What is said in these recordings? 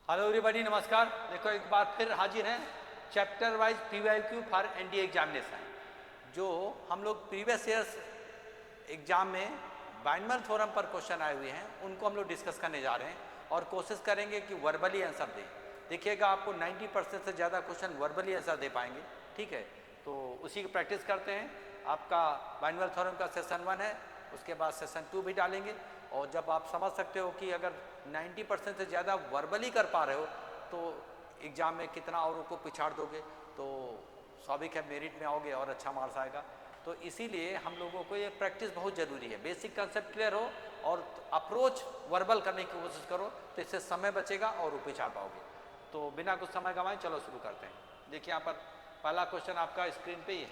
Hello everybody, नमस्कार। देखो एक बार फिर हाजिर हैं chapter wise PYQ for NDA examination. जो हम लोग प्रीवियस ईयर्स एग्जाम में बाइनमर थ्योरम पर क्वेश्चन आए हुए हैं उनको हम लोग डिस्कस करने जा रहे हैं और कोशिश करेंगे कि वर्बली आंसर दें। देखिएगा आपको 90% से ज़्यादा क्वेश्चन वर्बली आंसर दे पाएंगे, ठीक है। तो उसी की प्रैक्टिस करते हैं। आपका बाइनमर थ्योरम का सेशन 1 है, उसके बाद सेशन 2 भी डालेंगे। और जब आप समझ सकते हो कि अगर 90% से ज़्यादा वर्बली कर पा रहे हो तो एग्ज़ाम में कितना और को पिछाड़ दोगे, तो स्वाभाविक है मेरिट में आओगे और अच्छा मार्क्स आएगा। तो इसीलिए हम लोगों को ये प्रैक्टिस बहुत ज़रूरी है। बेसिक कंसेप्ट क्लियर हो और अप्रोच वर्बल करने की कोशिश करो, तो इससे समय बचेगा और वो पिछाड़ पाओगे। तो बिना कुछ समय गंवाए चलो शुरू करते हैं। देखिए यहाँ पर पहला क्वेश्चन आपका स्क्रीन पे ही है,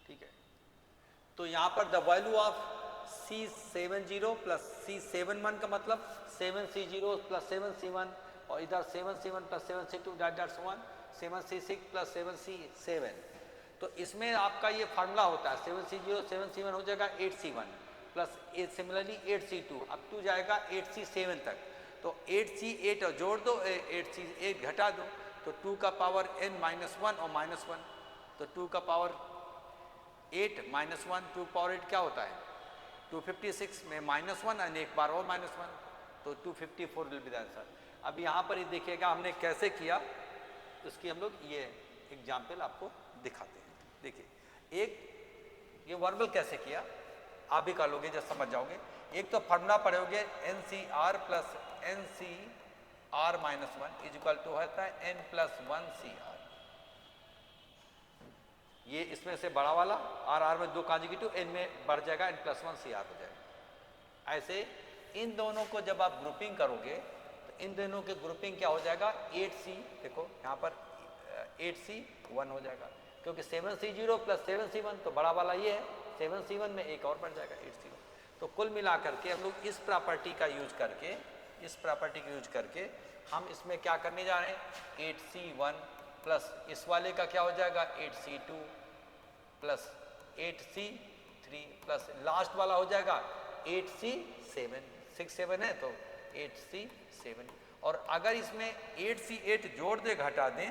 ठीक है। तो यहाँ पर the value of C70 plus C71 का मतलब 7C0 प्लस 7C1 और इधर 7C1 plus 7C2 that 7C6 plus 7C7। तो इसमें आपका ये फार्मूला होता है 7C0 7C1 हो जाएगा 8C1 plus similarly 8C2 up to जाएगा 8C7 तक। तो 8C8 और जोड़ दो, 8C8 घटा दो, तो 2 का पावर n-1 और -1, तो 2 का पावर 8 -1 2 पावर 8 क्या होता है 256 में -1 और एक बार और -1, तो 254 विल बी द आंसर। अब यहाँ पर ही देखिएगा हमने कैसे किया, उसकी हम लोग ये एग्जाम्पल आपको दिखाते हैं। देखिए एक ये वर्बल कैसे किया आप भी कर लोगे जब समझ जाओगे। एक तो फॉर्मूला पढ़ोगे NCR plus NCR-1 is equal to होता है n+1CR। ये इसमें से बड़ा वाला R में 2 कॉन्जुगेटिव, n में बढ़ जाएगा n+1CR हो जाएगा। ऐसे इन दोनों को जब आप ग्रुपिंग करोगे तो इन दोनों के ग्रुपिंग क्या हो जाएगा 8C, देखो यहाँ पर 8C1 हो जाएगा, क्योंकि 7C0 प्लस 7C1 तो बड़ा वाला ये है, 7C1 में एक और बढ़ जाएगा 8C1। तो कुल मिला करके हम लोग इस प्रॉपर्टी का यूज करके हम इसमें क्या करने जा रहे हैं 8C1 प्लस इस वाले का क्या हो जाएगा 8C2 plus 8C3 plus last वाला हो जाएगा 8C7, 6 7 है तो 8C7। और अगर इसमें 8C8 जोड़ दें घटा दें,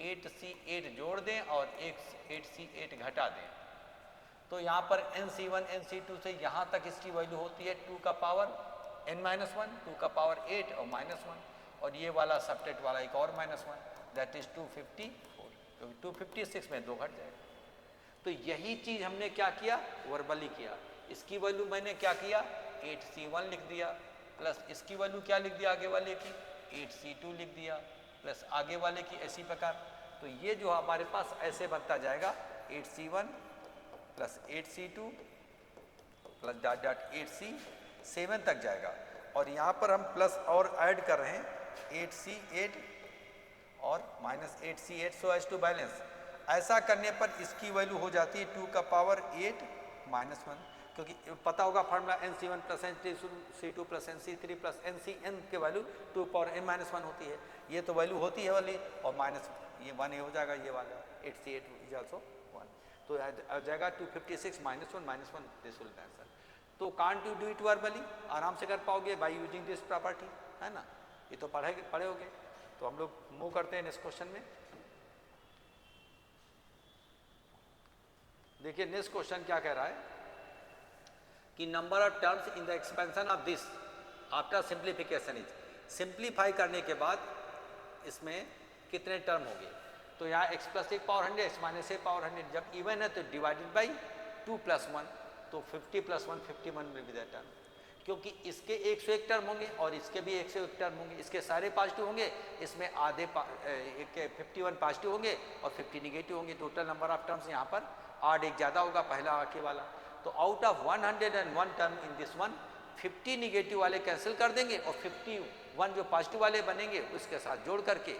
8C8 जोड़ दें और 8C8 घटा दें, तो यहाँ पर NC1 NC2 से यहाँ तक इसकी वैल्यू होती है 2 का पावर n-1, 2 का पावर 8 और -1, और ये वाला सबटेट वाला एक और -1, दैट इज 254, क्योंकि 256 में 2 घट जाएगा। तो यही चीज हमने क्या किया वर्बली किया। इसकी वैल्यू मैंने क्या किया 8C1 लिख दिया, प्लस इसकी वैल्यू क्या लिख दिया आगे वाले की 8C2 लिख दिया, प्लस आगे वाले की इसी प्रकार। तो ये जो हमारे पास ऐसे बनता जाएगा 8C1 plus 8C2 plus dot dot 8C7 तक जाएगा। और यहाँ पर हम प्लस और ऐड कर रहे हैं 8C8 और -8C8 so as to balance. ऐसा करने पर इसकी वैल्यू हो जाती है 2 का पावर 8 -1, क्योंकि पता होगा formula NC1 plus NC2 plus NC3 plus NCN के वैल्यू 2 पावर n-1 होती है। ये तो वैल्यू होती है वाली, और माइनस ये 1 हो जाएगा, ये वाला 8C8 इज ऑल्सो 1, तो आ जाएगा 256 -1 दिस विल बी आंसर। तो can't you do it verbally, आराम से कर पाओगे बाय यूजिंग दिस प्रॉपर्टी, है ना। ये तो पढ़े होगे। तो हम लोग मूव करते हैं नेक्स्ट क्वेश्चन में। देखिए नेक्स्ट क्वेश्चन क्या कह रहा है कि number of terms in the expansion of this after simplification is, simplify करने के बाद इसमें कितने टर्म होंगे। तो यहाँ x plus 1 power 100 x minus 1 power 100, जब इवन है तो डिवाइडेड बाई 2 प्लस 1, तो 50 plus 1 51 will be the term, क्योंकि इसके 101 टर्म होंगे और इसके भी 101 टर्म होंगे। इसके सारे पॉजिटिव होंगे, इसमें आधे 51 पॉजिटिव होंगे और 50 निगेटिव होंगे। टोटल नंबर ऑफ टर्म्स यहाँ पर आड एक ज़्यादा होगा पहला आके वाला। तो out of 101 term in this one 50 negative वाले कैंसिल कर देंगे और 51 जो पॉजिटिव वाले बनेंगे उसके साथ जोड़ करके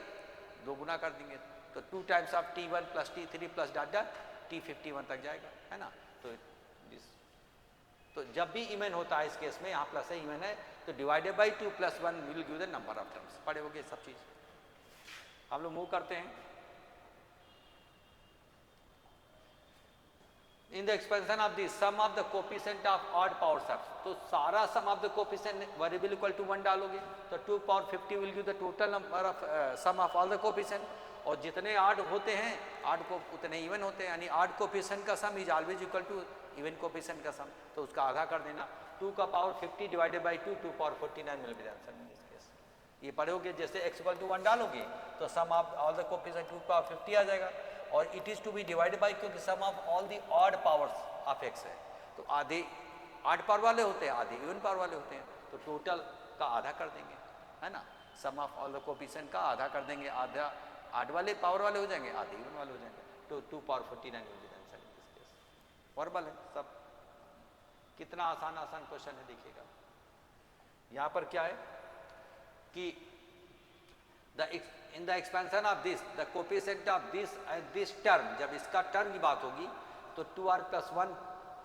2 गुना कर देंगे, तो 2 times of T1 plus T3 plus dot T51 तक जाएगा, है ना। तो जब भी इवन होता है इस केस में, यहाँ प्लस है इवन है, तो divided by 2 plus 1 will give the number of terms. पढ़े होगे सब चीज। हम लोग मूव करते हैं। In the expansion of the sum of the coefficient of odd power subs, तो सारा sum of the coefficient variable equal to 1 डालोगे तो 2 power 50 will give the total number of sum of all the coefficient, और जितने odd होते हैं odd को उतने इवन होते हैं, यानी ऑड कोफिशिएंट का sum is always equal to even coefficient का सम, तो उसका आधा कर देना। 2 का पावर 50 डिवाइडेड बाई 2, 2 पावर 49 मिल गया आंसर इन दिस केस। ये पढ़ोगे जैसे x इक्वल टू 1 डालोगे तो sum of all the coefficient 2 power 50 आ जाएगा, और it is to be divided by, क्योंकि sum of all the odd powers of x है, तो आधे ऑड पावर वाले होते हैं आधे इवन पावर वाले होते हैं, तो टोटल का आधा कर देंगे, है ना। सम ऑफ ऑल द कोफिशिएंट का आधा कर देंगे, आधा ऑड वाले पावर वाले हो जाएंगे आधे इवन वाले हो जाएंगे, तो 2 पावर 49 मिल गया answer in this case. Verbal है सब, कितना आसान आसान क्वेश्चन है देखिएगा। यहां पर क्या है कि इन the expansion of this the coefficient of this term, जब इसका टर्म की बात होगी तो 2r + 1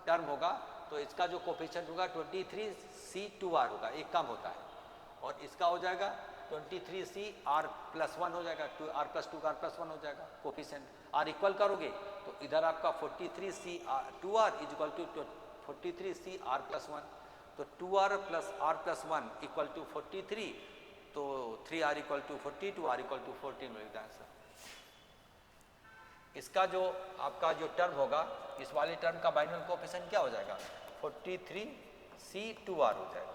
टर्म होगा, तो इसका जो कोफिशिएंट होगा 23c2r होगा, एक कम होता है, और इसका हो जाएगा 23cr+1 हो जाएगा, 2r + 2r + 1 हो जाएगा कोफिशिएंट। r इक्वल करोगे तो इधर आपका 43c2r is equal to 43cr+1, तो 2r + r+1 इक्वल टू 43, तो 3r equal to 42, r equal to 14 मिलता है आंसर। इसका जो आपका जो टर्म होगा, इस वाले टर्म का बाइनोमियल कोफिशिएंट क्या हो जाएगा 43c2r हो जाएगा,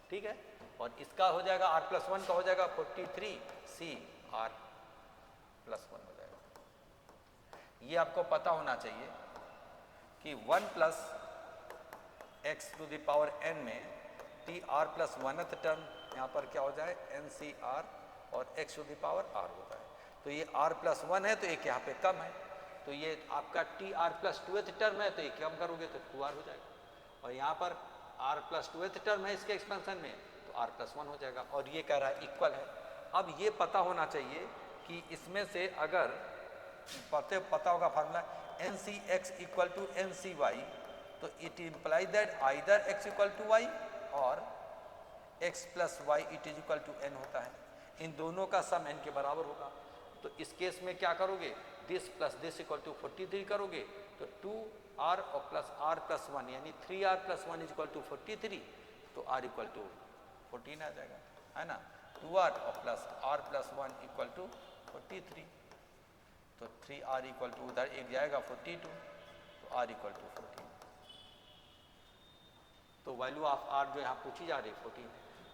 ठीक है, और इसका हो जाएगा r+1 का हो जाएगा 43cr+1 हो जाएगा। ये आपको पता होना चाहिए कि 1 + x⁴n में tr+1th टर्म यहाँ पर क्या हो जाए ncr, और x⁴r होता है, तो ये r+1 है तो एक यहाँ पे कम है, तो ये आपका tr+2th टर्म है, तो एक कम करोगे तो 2r हो जाएगा, और यहाँ पर r+2th टर्म है इसके एक्सपेंशन में, तो r+1 हो जाएगा, और ये कह रहा है इक्वल है। अब ये पता होना चाहिए कि इसमें से अगर पता होगा फार्मूला ncx = ncy, तो it imply that either x = y और x + y it is equal to n होता है, इन दोनों का सम n के बराबर होगा। तो इस केस में क्या करोगे, this plus this equal to 43 करोगे, तो 2r और प्लस r+1 यानी 3r + 1 इज इक्वल टू 43, तो r इक्वल टू 14 आ जाएगा, है ना। 2r और प्लस r+1 इक्वल टू 43, तो 3r इक्वल टू उधर एक जाएगा 42, तो r इक्वल टू 14, तो वैल्यू ऑफ r जो यहाँ पूछी जा रही है 14,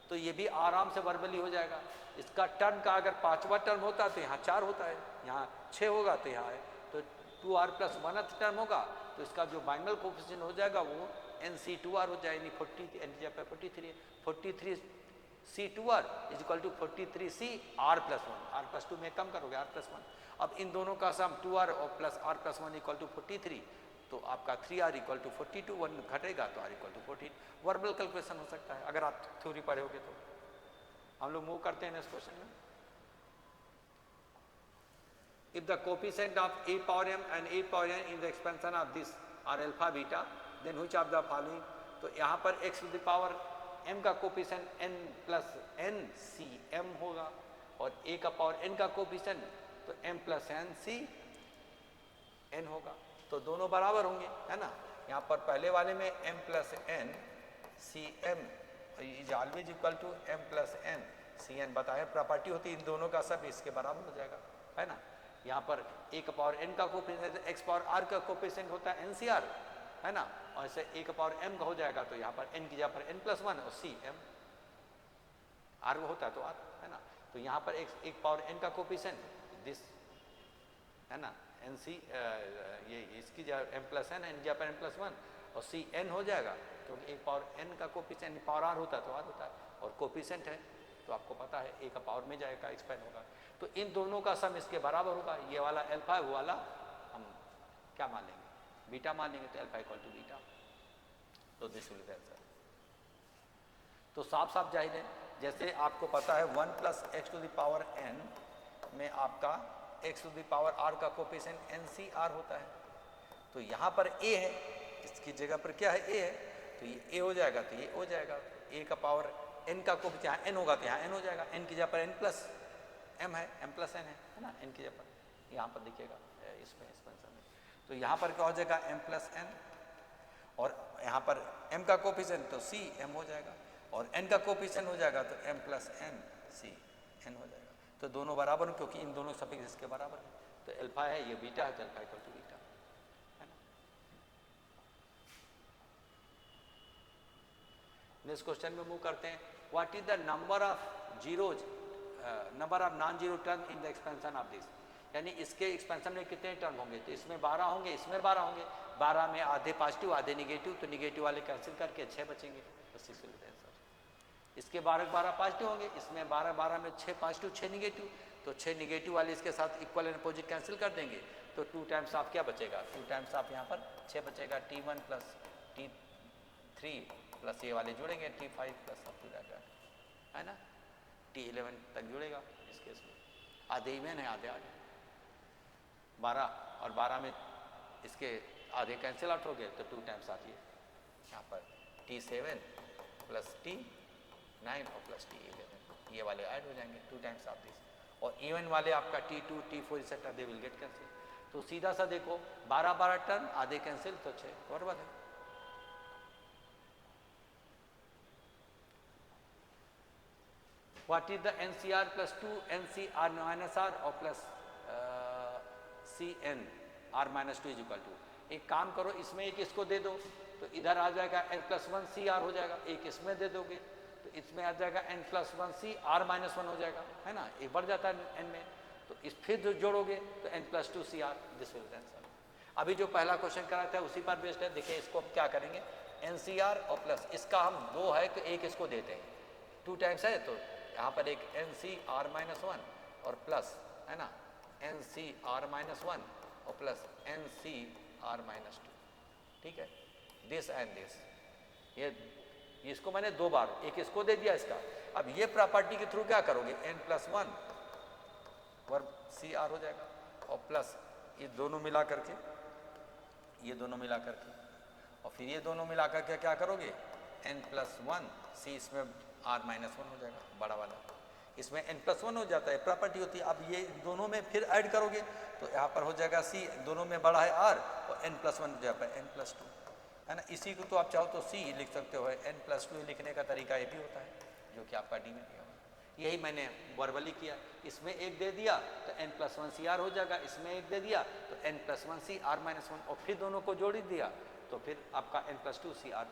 तो ये भी आराम से वर्बली हो जाएगा। इसका टर्म का अगर 5वां टर्म होता तो यहाँ 4 होता है, यहाँ 6 होगा तो यहाँ है, तो 2r + 1th टर्म होगा, तो इसका जो बाइनोमियल कोफिशिएंट हो जाएगा वो nc2r हो जाएगा, यानी 43 43c2r is equal to 43cr+1, r+2 में कम करोगे r+1। अब इन दोनों का सम 2r और प्लस r+1 इक्वल टू 43, तो आपका 3r इक्वल टू 42, 1 घटेगा तो r equal to 14। Verbal calculation हो सकता है अगर आप थ्योरी पढ़े होगे तो। हम लोग मूव करते हैं नेक्स्ट क्वेश्चन में। If the coefficient of a power m and a power n in the expansion of this are alpha beta, then which of the following, तो यहाँ पर x⁴ m का coefficient n + n c m होगा, और a का power n का coefficient तो m + n c n होगा, तो दोनों बराबर होंगे, है ना। यहाँ पर पहले वाले में m + n c m is always equal to m + n c n बताए प्रॉपर्टी होती है, इन दोनों का सब इसके बराबर हो जाएगा, है ना। यहाँ पर a का पावर n का कोफिशिएंट x पावर r का कोफिशिएंट होता है ncr, है ना, और ऐसे a का पावर m का हो जाएगा, तो यहाँ पर n की जगह पर n + 1 और c m r होता है तो r, है ना। तो यहाँ पर एक पावर n का कोफिशिएंट दिस, है ना, nc ये इसकी जगह m + n, n की जगह पर n + 1 और c n हो जाएगा, क्योंकि एक पावर n का कोफिशिएंट पावर r होता है तो r होता है, और कोफिशिएंट है तो आपको पता है a का पावर में जाएगा एक्सपेंड होगा, तो इन दोनों का सम इसके बराबर होगा। ये वाला अल्फा है, वो वाला हम क्या मान लेंगे, बीटा मान लेंगे, तो अल्फा इक्वल टू बीटा, तो दिस विल बी आंसर। तो साफ साफ जाहिर है, जैसे आपको पता है 1 + x⁴n में आपका x⁴r का कोफिशिएंट ncr होता है, तो यहाँ पर a है, इसकी जगह पर क्या है a है, तो ये a हो जाएगा, तो ये हो जाएगा, a का पावर n का कोफिशिएंट यहाँ n होगा तो यहाँ n हो जाएगा, n की जगह पर n + m है, m + n है ना, n की जगह पर यहाँ पर देखिएगा इसमें एक्सपेंशन में, तो यहाँ पर क्या हो जाएगा m प्लस एन, और यहाँ पर m का कोफिशिएंट तो c m हो जाएगा, और n का कोफिशिएंट हो जाएगा तो m plus N c n हो जाएगा। तो दोनों बराबर, क्योंकि इन दोनों सफिक्स इसके बराबर है, तो अल्फा है ये बीटा है, तो अल्फा इक्वल टू बीटा है ना। नेक्स्ट क्वेश्चन में मूव करते हैं। What is the number of zeros, number of non zero term in the expansion of this, यानी इसके एक्सपेंशन में कितने टर्म होंगे, तो इसमें 12 होंगे, इसमें 12 होंगे, 12 में आधे पॉजिटिव आधे निगेटिव, तो निगेटिव वाले कैंसिल करके 6 बचेंगे, तो 6 विल बी आंसर। इसके 12 पॉजिटिव होंगे, इसमें 12 में 6 पॉजिटिव 6 निगेटिव, तो 6 निगेटिव वाले इसके साथ इक्वल एंड अपोजिट कैंसिल कर देंगे, तो 2 टाइम्स ऑफ क्या बचेगा, 2 टाइम्स ऑफ यहाँ पर 6 बचेगा, T1 प्लस T3 प्लस ये वाले जुड़ेंगे T5 plus up to that है ना, T11 तक जुड़ेगा। इस केस में आधे इवन है, आधे 12 और 12 में इसके आधे कैंसिल आउट हो गए, तो 2 टाइम्स आती है यहाँ पर T7 प्लस T9 और प्लस T11, ये वाले ऐड हो जाएंगे 2 टाइम्स ऑफ दिस, और इवन वाले आपका T2 T4 etcetera they will get cancel. तो सीधा सा देखो 12 टर्म आधे कैंसिल, तो 6 बराबर है। What is the NCR plus 2 NCR minus R और plus CN R minus 2 is equal to, एक काम करो इसमें एक इसको दे दो तो इधर आ जाएगा n प्लस 1 CR हो जाएगा, एक इसमें दे दोगे तो इसमें आ जाएगा n प्लस 1 CR माइनस 1 हो जाएगा, है ना, एक बढ़ जाता है n में, तो इस फिर जो जोड़ोगे तो n plus 2 CR, this will answer. अभी जो पहला क्वेश्चन करा था उसी पर बेस्ड है, देखिए इसको अब क्या करेंगे, NCR और प्लस इसका हम 2 है तो एक इसको देते हैं, 2 टाइम्स है तो यहाँ पर एक NCR माइनस 1 और प्लस है ना NCR माइनस 1 और प्लस NCR माइनस 2, ठीक है, दिस एंड दिस, ये इसको मैंने 2 बार, एक इसको दे दिया इसका। अब ये प्रॉपर्टी के थ्रू क्या करोगे, n प्लस 1 वर्ब CR हो जाएगा, और प्लस ये दोनों मिला करके, ये दोनों मिला करके, और फिर ये दोनों मिला करके क्या करोगे, n प्लस 1 C, इसमें R माइनस 1 हो जाएगा बड़ा वाला, इसमें n प्लस 1 हो जाता है, प्रॉपर्टी होती है। अब ये दोनों में फिर ऐड करोगे तो यहाँ पर हो जाएगा C, दोनों में बड़ा है R, और n प्लस 1 हो जाता है n प्लस 2, है ना। इसी को तो आप चाहो तो C लिख सकते हो, n प्लस 2 लिखने का तरीका ये भी होता है, जो कि आपका डी में दिया हुआ है, यही मैंने वर्बली किया। इसमें एक दे दिया तो n प्लस 1 CR हो जाएगा, इसमें एक दे दिया तो n प्लस 1 CR माइनस 1, और फिर दोनों को जोड़ दिया तो फिर आपका n प्लस 2 CR,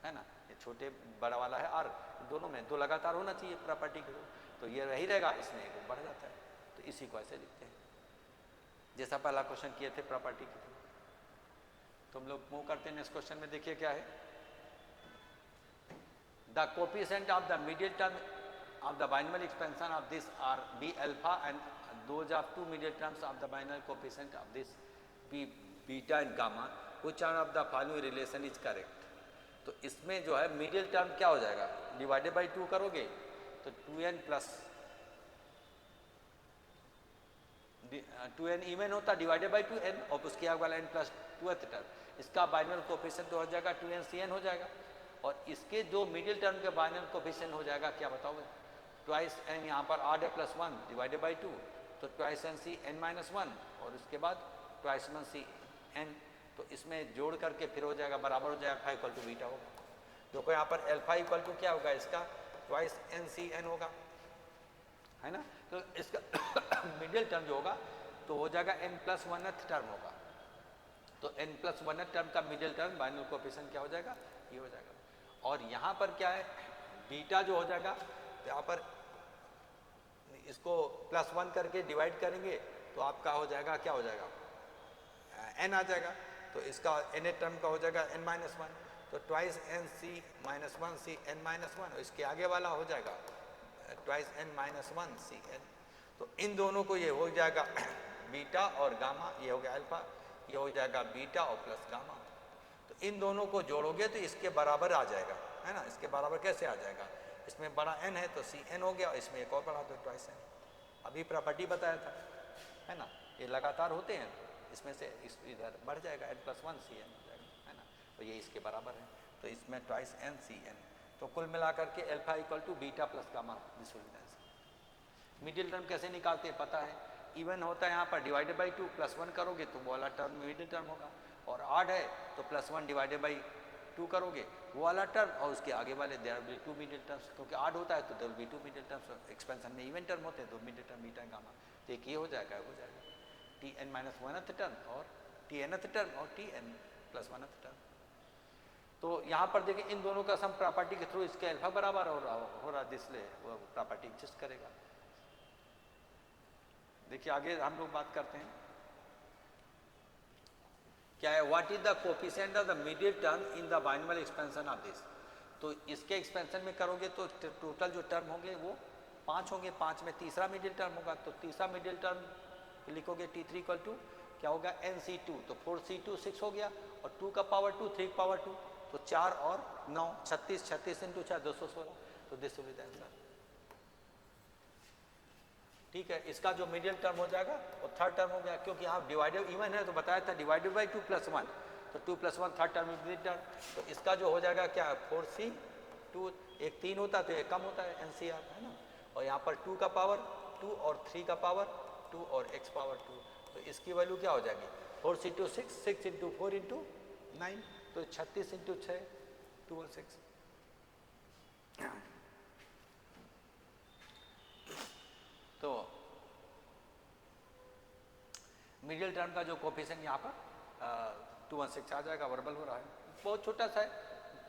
है ना, ये छोटे बड़ा वाला है R, दोनों में 2 लगातार होना चाहिए प्रॉपर्टी के, तो ये रही रहेगा, इसमें एक बढ़ जाता है, तो इसी को ऐसे लिखते हैं जैसा पहला क्वेश्चन किए थे प्रॉपर्टी के थ्रू। तो हम लोग मूव करते हैं नेक्स्ट क्वेश्चन में, देखिए क्या है, the coefficient of the middle term of the binomial expansion of this are B alpha and those of 2 middle terms of the binomial coefficient of this B beta and gamma, which one of the following relation is correct. तो इसमें जो है middle term क्या हो जाएगा, divided by 2 करोगे तो 2n plus 2n even होता डिवाइडेड बाई 2n, और उसके आगे वाला n प्लस 2th टर्म, इसका बाइनोमियल कोफिशिएंट हो जाएगा 2n CN हो जाएगा, और इसके जो मिडिल टर्म के बाइनोमियल कोफिशिएंट हो जाएगा क्या बताओगे, ट्वाइस n, यहाँ पर r प्लस 1 डिवाइडेड बाई 2, तो ट्वाइस n CN माइनस 1, और उसके बाद ट्वाइस 1 CN, तो इसमें जोड़ करके फिर हो जाएगा बराबर हो जाएगा अल्फा इक्वल टू बीटा होगा। देखो यहाँ पर अल्फा इक्वल टू क्या होगा, इसका ट्वाइस NCN होगा, है ना, तो इसका मिडिल टर्म जो होगा तो हो जाएगा n प्लस 1th टर्म होगा, तो n प्लस 1th टर्म का मिडिल टर्म बाइनोमियल कोफिशिएंट क्या हो जाएगा, ये हो जाएगा। और यहाँ पर क्या है, बीटा जो हो जाएगा तो यहाँ पर इसको प्लस 1 करके डिवाइड करेंगे तो आपका हो जाएगा, क्या हो जाएगा, n आ जाएगा, तो इसका n टर्म का हो जाएगा n माइनस 1, तो twice NC minus 1 CN minus 1, और इसके आगे वाला हो जाएगा ट्वाइस n माइनस 1 CN, तो इन दोनों को ये हो जाएगा बीटा और गामा, ये हो गया अल्फा, ये हो जाएगा बीटा और प्लस गामा, तो इन दोनों को जोड़ोगे तो इसके बराबर आ जाएगा, है ना। इसके बराबर कैसे आ जाएगा, इसमें बड़ा n है तो CN हो गया, इसमें एक और बढ़ा दो ट्वाइस n, अभी प्रॉपर्टी बताया था, है ना, ये लगातार होते हैं, इसमें से इस इधर बढ़ जाएगा n प्लस 1 CN हो जाएगा, है ना, तो ये इसके बराबर है, तो इसमें ट्वाइस n CN, तो कुल मिलाकर के alpha equal to beta plus gamma, this will be answer. Middle term कैसे निकालते हैं पता है, इवन होता है यहाँ पर डिवाइडेड बाई 2 +1 करोगे तो वो वाला टर्म मिडिल टर्म होगा, और ऑड है तो +1 डिवाइडेड बाई 2 करोगे वो वाला टर्म, और उसके आगे वाले देयर विल 2 मिडिल टर्म्स, क्योंकि ऑड होता है तो there will be 2 middle terms. Expansion में इवन टर्म होते हैं तो मिडिल टर्म बीटा गामा, तो एक ये हो जाएगा Tn-1th टर्म और Tnth टर्म और Tn+1th टर्म। तो यहाँ पर देखिए इन दोनों का सम प्रॉपर्टी के थ्रू इसके अल्फा बराबर हो रहा है, इसलिए वो प्रॉपर्टी एग्जिस्ट करेगा। देखिए आगे हम लोग बात करते हैं क्या है, what is the coefficient of the middle term in the binomial expansion of this. तो इसके एक्सपेंशन में करोगे तो टोटल जो टर्म होंगे वो 5 होंगे, 5 में तीसरा मिडिल टर्म होगा, तो तीसरा मिडिल टर्म लिखोगे T3 = क्या होगा NC2, तो 4C2 6 हो गया, और 2 का पावर 2 3 का पावर 2, तो 4 और 9 36, 36 × 4 216, तो this will be the answer. ठीक है, इसका जो मिडिल टर्म हो जाएगा वो थर्ड टर्म हो गया, क्योंकि यहाँ डिवाइडेड इवन है तो बताया था डिवाइडेड बाई 2 + 1, तो 2 + 1 थर्ड टर्म मिडिल टर्म, तो इसका जो हो जाएगा क्या 4C2, एक 3 होता है तो एक कम होता है NCR है ना, और यहाँ पर 2 का पावर 2 और 3 का पावर 2 और x पावर 2, तो इसकी वैल्यू क्या हो जाएगी 4C2 6, 6 × 4 × 9, तो 36 × 6 216। तो मिडिल टर्म का जो कोफिशिएंट यहाँ पर 216 आ जाएगा, वर्बल हो रहा है, बहुत छोटा सा है,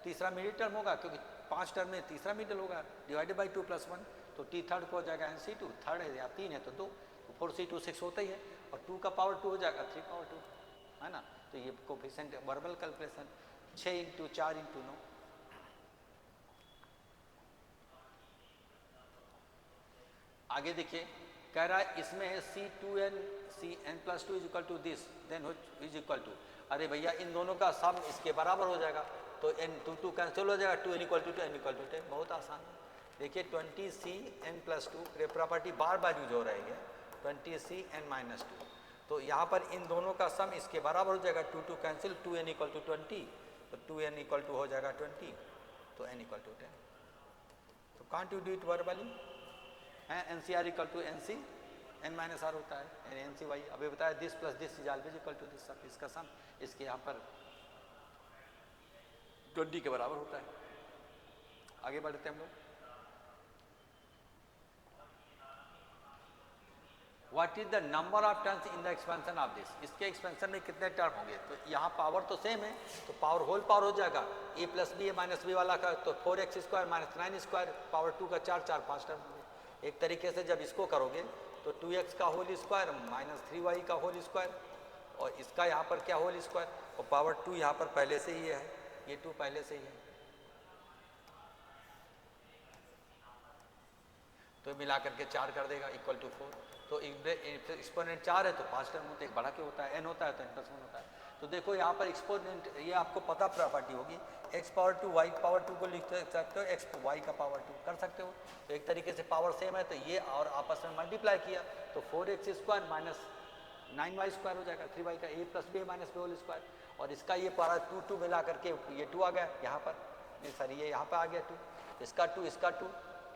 तीसरा मिडिल टर्म होगा क्योंकि 5 टर्म में तीसरा मिडिल होगा, डिवाइडेड बाई 2 + 1, तो T थर्ड को हो जाएगा NC2, थर्ड है या 3 है तो 2, तो 4C2 6 होता ही है, और 2 का पावर 2 हो जाएगा 3 पावर 2 है ना, तो ये कोफिशिएंट वर्बल कैलकुलेशन 6 × 4 × 9। आगे देखिए कह रहा है इसमें है C2n+2 = this, then is equal to, अरे भैया इन दोनों का सम इसके बराबर हो जाएगा, तो n2 कैंसिल हो जाएगा, 2n = 2 n = 10, बहुत आसान है। देखिए 20Cn+2 प्रॉपर्टी बार बार यूज हो रही है, 20Cn-2, तो यहाँ पर इन दोनों का सम इसके बराबर हो जाएगा, 2 कैंसिल, 2n = 20, तो 2n = हो जाएगा 20, तो n = 10, तो can't you do it verbally है, NCR = NC n-r होता है, NCY अभी बताया this plus this is always equal to this, सब इसका सम इसके यहाँ पर 20 के बराबर होता है। आगे बढ़ते हैं हम लोग, what is the number of terms in the expansion of this, इसके एक्सपेंशन में कितने टर्म होंगे, तो यहाँ पावर तो सेम है तो पावर होल पावर हो जाएगा, a + b -b वाला का तो 4x² - 9² पावर 2 का 4 4 5 टर्म होंगे। एक तरीके से जब इसको करोगे तो 2x का होल स्क्वायर -3y का होल स्क्वायर, और इसका यहाँ पर क्या होल स्क्वायर, और पावर 2 यहाँ पर पहले से ही है, ये 2 पहले से ही है, तो मिला करके 4 कर देगा = 4, तो एक्सपोनेंट 4 है तो 5 टर्म होते हैं, बढ़ा के होता है, n होता है तो n+1 होता है। तो देखो यहाँ पर एक्सपोनेंट, ये आपको पता प्रॉपर्टी होगी, x पावर 2 y पावर 2 को लिख सकते हो, x y का पावर 2 कर सकते हो, तो एक तरीके से पावर सेम है तो ये और आपस में मल्टीप्लाई किया तो 4x² - 9y² हो जाएगा, 3y का a + b - b whole square, और इसका ये पारा 2 मिला करके ये 2 आ गया यहाँ पर, सॉरी ये यहाँ पर आ गया 2, इसका 2 इसका 2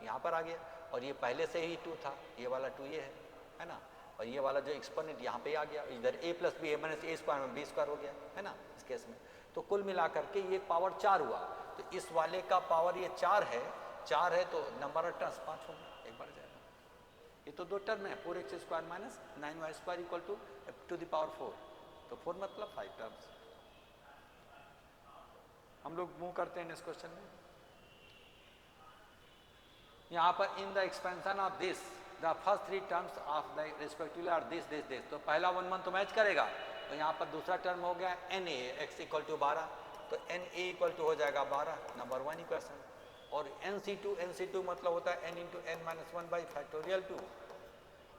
यहाँ पर आ गया, और ये पहले से ही 2 था, ये वाला 2 ये है ना, और ये वाला जो एक्सपोनेंट यहाँ पे आ गया, इधर a + b - a² में b² हो गया है ना इस केस में, तो कुल मिला करके ये पावर 4 हुआ, तो इस वाले का पावर ये 4 है तो नंबर ऑफ टर्म्स 5 होंगे, एक बढ़ जाएगा, ये तो 2 टर्म है, 4x² - 9y² = to the power 4, तो 4 मतलब 5 टर्म्स। हम लोग मूव करते हैं नेक्स्ट क्वेश्चन में, यहाँ पर in the expansion of this the first 3 terms of the respectively are this, तो पहला 1 1 तो मैच करेगा, तो यहाँ पर दूसरा टर्म हो गया NA x = 12, तो NA = हो जाएगा 12, नंबर 1 इक्वेशन, और NC2 मतलब होता है n × n-1 / 2,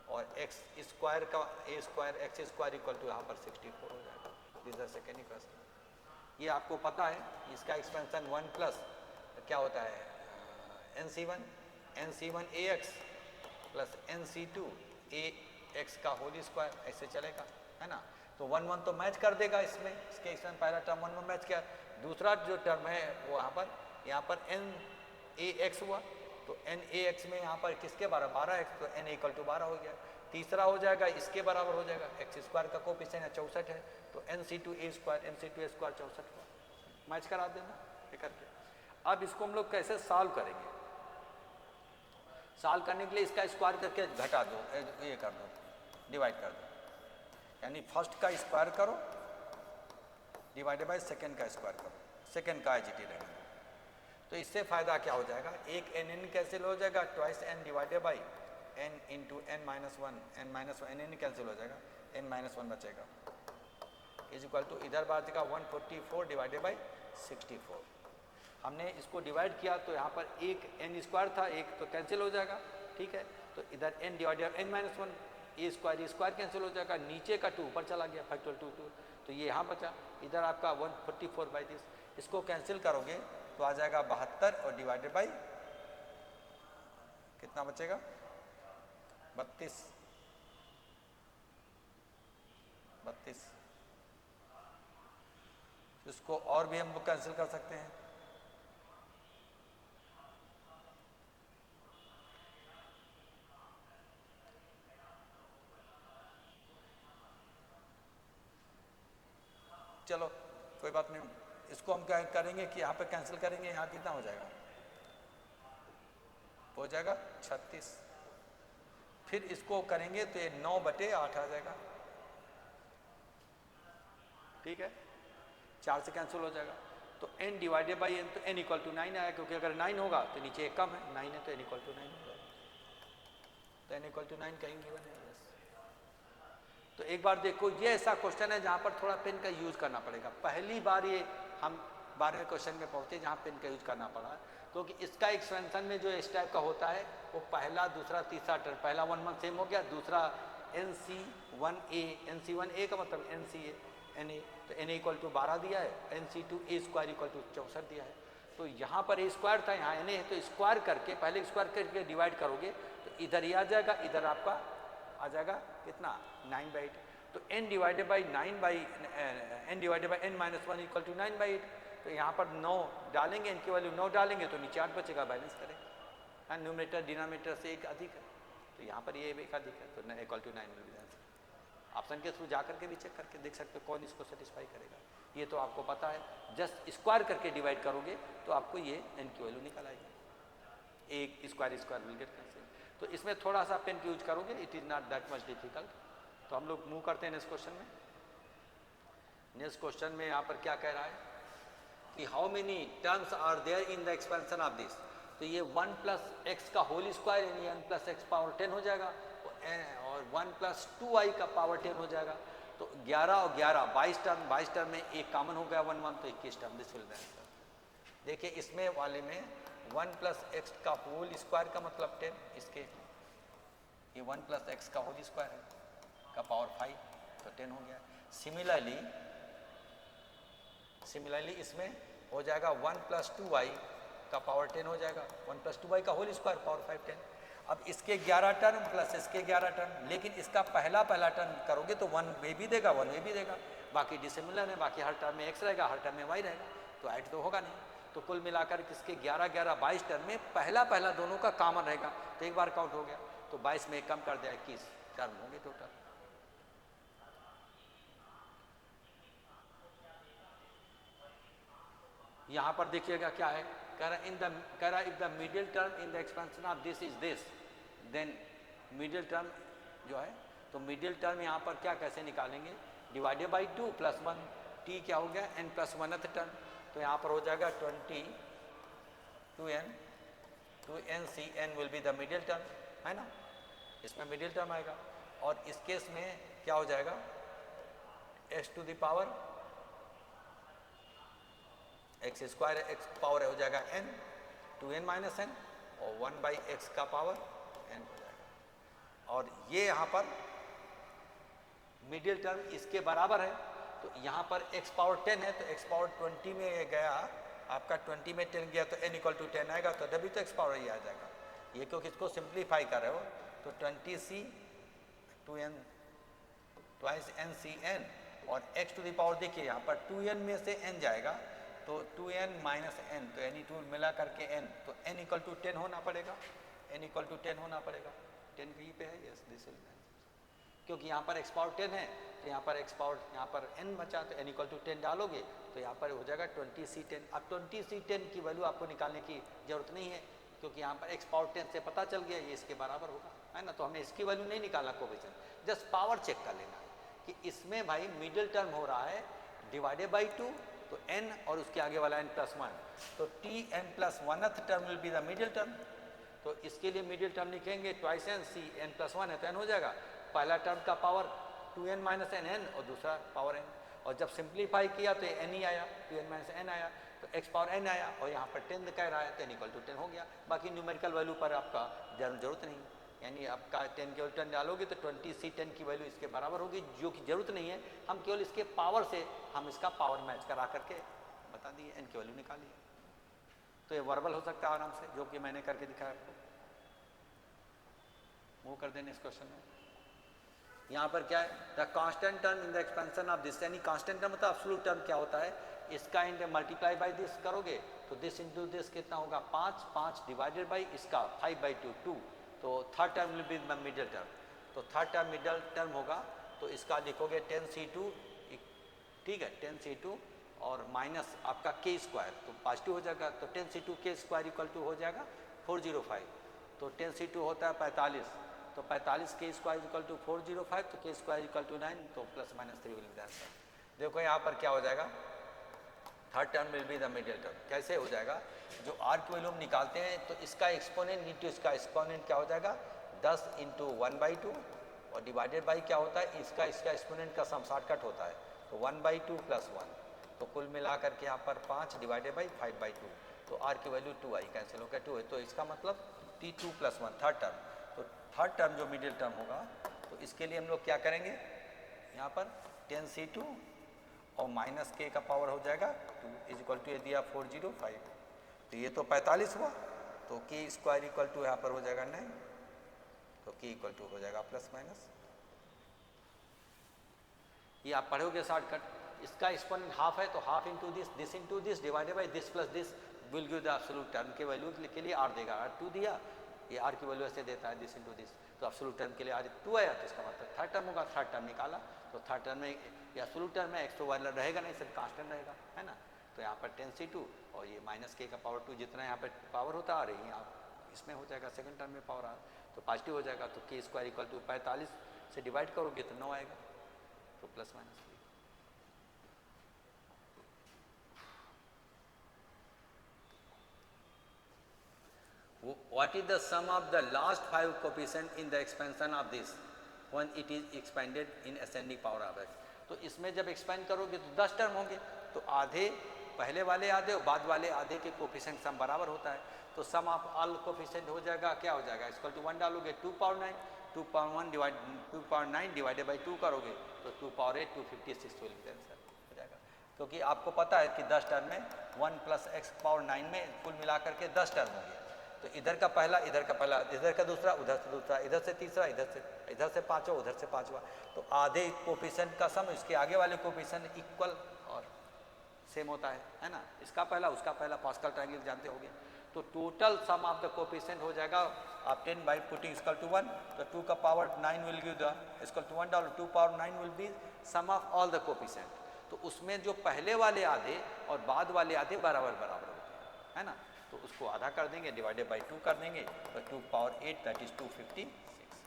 और x² का a² x² = यहाँ पर 64 हो जाएगा, दिस द सेकेंड इक्वेशन। ये आपको पता है इसका एक्सपेंशन 1 प्लस क्या होता है NC1 AX plus NC2 AX का होल स्क्वायर, ऐसे चलेगा है ना, तो 1 1 तो मैच कर देगा इसमें, इसके एक्सपेंशन पहला टर्म 1 1 मैच किया, दूसरा जो टर्म है वो यहाँ पर NAX हुआ, तो NAX में यहाँ पर किसके 12 12x, तो NA = 12 हो गया, तीसरा हो जाएगा इसके बराबर हो जाएगा, एक्स स्क्वायर का कोफिशिएंट 64 है, तो n C two a square 64 match करा देना ये करके। अब इसको हम लोग कैसे सॉल्व करेंगे, सॉल्व करने के लिए इसका स्क्वायर करके घटा दो, ये कर दो, डिवाइड कर दो, यानी फर्स्ट का स्क्वायर करो डिवाइडेड बाय सेकंड का स्क्वायर करो, सेकंड का एच टी रहेगा। तो इससे फायदा क्या हो जाएगा, एक एन एन कैंसिल हो जाएगा, twice n divided by n into n minus one, n minus one n n cancel हो जाएगा, एन माइनस वन बचेगा, इज इक्वल टू इधर बार देगा 144 डिवाइडेड बाई 64। हमने इसको डिवाइड किया तो यहाँ पर एक एन स्क्वायर था, एक तो कैंसिल हो जाएगा, ठीक है, तो इधर n divided n minus one, a square cancel हो जाएगा, नीचे का 2 ऊपर चला गया, फैक्टोरियल 2 तो ये यहाँ बचा, इधर आपका 144 बाई दिस, इसको कैंसिल करोगे तो आ जाएगा 72 और डिवाइडेड बाई कितना बचेगा 32, इसको और भी हम लोग कैंसिल कर सकते हैं, चलो कोई बात नहीं, इसको हम क्या करेंगे कि यहाँ पे कैंसिल करेंगे, यहाँ कितना हो जाएगा, हो जाएगा 36, फिर इसको करेंगे तो ये 9/8 आ जाएगा, ठीक है, 4 से कैंसिल हो जाएगा, तो n डिवाइडेड बाई n, तो n इक्वल टू 9 आया, क्योंकि अगर 9 होगा तो नीचे एक कम है, 9 है तो n इक्वल टू 9 होगा, तो n इक्वल टू 9 कहीं गिवन है। तो एक बार देखो ये ऐसा क्वेश्चन है जहाँ पर थोड़ा पेन का यूज करना पड़ेगा, पहली बार ये हम 12वें क्वेश्चन में पहुंचे जहाँ पेन का यूज करना पड़ा, क्योंकि तो इसका एक्सपेंशन में जो इस टाइप का होता है वो पहला दूसरा तीसरा टर्म, पहला 1 1 सेम हो गया, दूसरा NC1A का मतलब NCNA, तो NA इक्वल टू 12 दिया है, NC2A स्क्वायर इक्वल टू 64 दिया है, तो यहाँ पर A स्क्वायर था, यहाँ NA है, तो स्क्वायर करके पहले स्क्वायर करके डिवाइड करोगे तो इधर ही आ जाएगा, इधर आपका आ जाएगा कितना 9/8, तो n divided by n minus one equal to 9/8, तो यहाँ पर 9 डालेंगे, n की वैल्यू 9 डालेंगे तो नीचे 8 बचेगा, बैलेंस करें, न्यूमरेटर डिनोमिनेटर से एक अधिक है, तो यहाँ पर ये एक अधिक है, तो इक्वल टू 9 मिल जाएगा। ऑप्शन के थ्रू जाकर के भी चेक करके देख सकते हो कौन इसको सेटिस्फाई करेगा, ये तो आपको पता है, जस्ट स्क्वायर करके डिवाइड करोगे तो आपको ये n की वैल्यू निकल आएगी, एक स्क्वायर विल गेट कैंसिल, तो इसमें थोड़ा सा पेन यूज करोगे, it is not that much difficult. तो हम लोग मूव करते हैं नेक्स्ट क्वेश्चन में। नेक्स्ट क्वेश्चन में यहाँ पर क्या कह रहा है कि how many terms are there in the expansion of this, तो ये 1 प्लस एक्स का होल स्क्वायर यानी n प्लस एक्स पावर 10 हो जाएगा, और 1 प्लस 2i का पावर 10 हो जाएगा, तो 11 और 11 22 टर्म में एक कॉमन हो गया 1 1, तो 21 term, this will be answer. देखिए इसमें वाले में 1 प्लस एक्स का होल स्क्वायर का मतलब 10, इसके ये 1 प्लस एक्स का होल स्क्वायर है का पावर 5, तो 10 हो गया। सिमिलरली इसमें हो जाएगा 1 प्लस 2y का पावर 10 हो जाएगा, 1 प्लस 2y का होल स्क्वायर पावर 5 10। अब इसके 11 टर्म प्लस इसके 11 टर्म, लेकिन इसका पहला टर्म करोगे तो 1 वे भी देगा 1 वे भी देगा, बाकी डिसिमिलर है, बाकी हर टर्म में x रहेगा हर टर्म में y रहेगा, तो ऐड तो होगा नहीं, तो कुल मिलाकर इसके 11 11 22 टर्म में पहला दोनों का कॉमन रहेगा, तो एक बार काउंट हो गया, तो 22 में कम कर दिया 21 टर्म होंगे टोटल। यहाँ पर देखिएगा क्या है, कह रहा if the middle term in the expansion of this is this, then middle term जो है, तो मिडिल टर्म यहाँ पर क्या कैसे निकालेंगे, डिवाइडेड बाई 2 प्लस 1, t क्या हो गया n प्लस 1th टर्म, तो यहाँ पर हो जाएगा 2n will be the middle term, है ना, इसमें मिडिल टर्म आएगा, और इस केस में क्या हो जाएगा x to the power x square, x power हो जाएगा n, 2n माइनस n, और 1 बाई एक्स का पावर n हो जाएगा, और ये यहाँ पर मिडिल टर्म इसके बराबर है, तो यहाँ पर x पावर 10 है, तो x पावर 20 में गया, आपका 20 में 10 गया, तो n इक्वल टू 10 आएगा, तो तभी तो x पावर ये आ जाएगा, ये क्योंकि इसको सिंप्लीफाई कर रहे हो, तो 20c 2n ट्वाइस NCn, और x टू द पावर देखिए यहाँ पर 2n में से n जाएगा, तो 2n माइनस n, तो n2 मिला करके n, तो n इक्वल टू 10 होना पड़ेगा, n इक्वल टू 10 होना पड़ेगा, 10 कहीं पे है, यस दिस विल क्योंकि यहाँ पर x पावर 10 है, तो यहाँ पर x पावर यहाँ पर n बचा, तो n इक्वल टू 10 डालोगे तो यहाँ पर हो जाएगा 20c10। अब 20c10 की वैल्यू आपको निकालने की जरूरत नहीं है, क्योंकि यहाँ पर x पावर 10 से पता चल गया ये इसके बराबर होगा, है ना। तो हमें इसकी वैल्यू नहीं निकालना कोफिशिएंट, जस्ट पावर चेक कर लेना कि इसमें भाई मिडिल टर्म हो रहा है डिवाइडेड बाई 2, तो n और उसके आगे वाला n+1, तो tn+1th term will be the middle term. तो इसके लिए मिडिल टर्म लिखेंगे ट्वाइस n, c n+1 है तो n हो जाएगा, पहला टर्म का power 2n minus n n और दूसरा पावर n, और जब सिंप्लीफाई किया तो ये n ही आया, 2n माइनस n आया, तो x पावर n आया, और यहाँ पर 10 कह रहा है तो n इक्वल टू 10 हो गया। बाकी न्यूमेरिकल वैल्यू पर आपका जरूरत नहीं, यानी आपका 10 के उल्टा डालोगे तो 20c10 की वैल्यू इसके बराबर होगी, जो कि जरूरत नहीं है, हम केवल इसके पावर से हम इसका पावर मैच करा करके बता दिए, n की वैल्यू निकालिए। तो ये वर्बल हो सकता है आराम से, जो कि मैंने करके दिखाया आपको। वो कर देने इस क्वेश्चन में। यहाँ पर क्या है, the constant term in the expansion of this, यानी कांस्टेंट टर्म मतलब एब्सोल्यूट टर्म क्या होता है, इसका इंट मल्टीप्लाई बाई दिस करोगे तो दिस इंटू दिस कितना होगा 5, 5 डिवाइडेड बाई इसका 5/2 2, तो third term will be middle term, तो थर्ड टर्म मिडिल टर्म होगा, तो इसका लिखोगे 10c2, ठीक है 10c2 और माइनस आपका k स्क्वायर, तो पॉजिटिव हो जाएगा, तो 10c2 k square equal to हो जाएगा 405, तो 10c2 होता है 45, तो 45 k स्क्वायर इक्वल टू 405, तो k स्क्वायर इक्वल टू 9, तो +-3 विल बी द आंसर। देखो यहाँ पर क्या हो जाएगा, third term will be the middle term. कैसे हो जाएगा, जो r की वैल्यू हम निकालते हैं तो इसका एक्सपोनेंट इंटू इसका एक्सपोनेंट क्या हो जाएगा 10 इंटू 1/2, और डिवाइडेड बाई क्या होता है इसका एक्सपोनेंट का सम शॉर्टकट होता है, तो 1/2 + 1, तो कुल मिला करके यहाँ पर 5 डिवाइडेड बाई 5/2, तो r की वैल्यू 2 आई, कैंसिल हो गया 2 है, तो इसका मतलब t2 + 1 थर्ड टर्म। तो थर्ड टर्म जो मिडिल टर्म होगा, तो इसके लिए हम लोग क्या करेंगे, यहाँ पर 10c2 और माइनस k का पावर हो जाएगा 2 इज इक्वल टू ये दिया 405, तो ये तो 45 हुआ, तो k स्क्वायर इक्वल टू यहाँ पर हो जाएगा 9, तो k इक्वल टू हो जाएगा +-, ये आप पढ़ोगे शॉर्टकट, इसका एक्सपोनेंट हाफ है तो half into this into this divided by this plus this will give the absolute term के वैल्यू के लिए r देगा, r2 दिया, ये r की वैल्यू ऐसे देता है दिस इंटू दिस, तो एब्सोल्यूट टर्म के लिए r 2 आया, तो इसका मतलब थर्ड टर्म होगा, थर्ड टर्म निकाला, तो थर्ड टर्म में एब्सोल्यूट टर्म में x तो वाला रहेगा नहीं, सिर्फ कांस्टेंट रहेगा, है ना। तो यहाँ पर 10c2 और ये -k का पावर 2 जितना यहाँ पर पावर होता आ रही है आप इसमें हो जाएगा सेकंड टर्म में पावर आ, तो पॉजिटिव हो जाएगा, तो k स्क्वायर इक्वल टू 45 से डिवाइड करोगे तो 9 आएगा, तो +-3। What is the sum of the last 5 coefficient in the expansion of this when it is expanded in ascending power of x? तो इसमें जब एक्सपेंड करोगे तो 10 टर्म होंगे, तो आधे पहले वाले आधे और बाद वाले आधे के कोफिशिएंट सम बराबर होता है, तो सम ऑफ ऑल कोफिशिएंट हो जाएगा, क्या हो जाएगा, इक्वल टू 1 डालोगे 2 पावर 9, 2 पावर 9 डिवाइडेड बाई 2 करोगे तो 2 पावर 8 256 विल बी आंसर हो जाएगा, क्योंकि आपको पता है कि 10 टर्म में 1 + x पावर 9 में कुल मिलाकर के 10 टर्म हो गया, तो इधर का पहला, इधर का पहला, इधर का दूसरा, उधर से दूसरा, इधर से तीसरा, इधर से पांचवा, उधर से पांचवा, तो आधे कोफिशिएंट का सम इसके आगे वाले कोफिशिएंट इक्वल और सेम होता है ना, इसका पहला उसका पहला, पास्कल ट्रायंगल जानते होंगे, तो total sum of the coefficient हो जाएगा आप 10 बाई पुटिंग इक्वल टू 1, तो 2 का power 9 will give the equal to 1 डालो, 2 power 9 will be sum of all the coefficient, तो उसमें जो पहले वाले आधे और बाद वाले आधे बराबर बराबर होते हैं, है ना, तो उसको आधा कर देंगे डिवाइडेड बाई 2 कर देंगे, तो 2 power 8 that is 256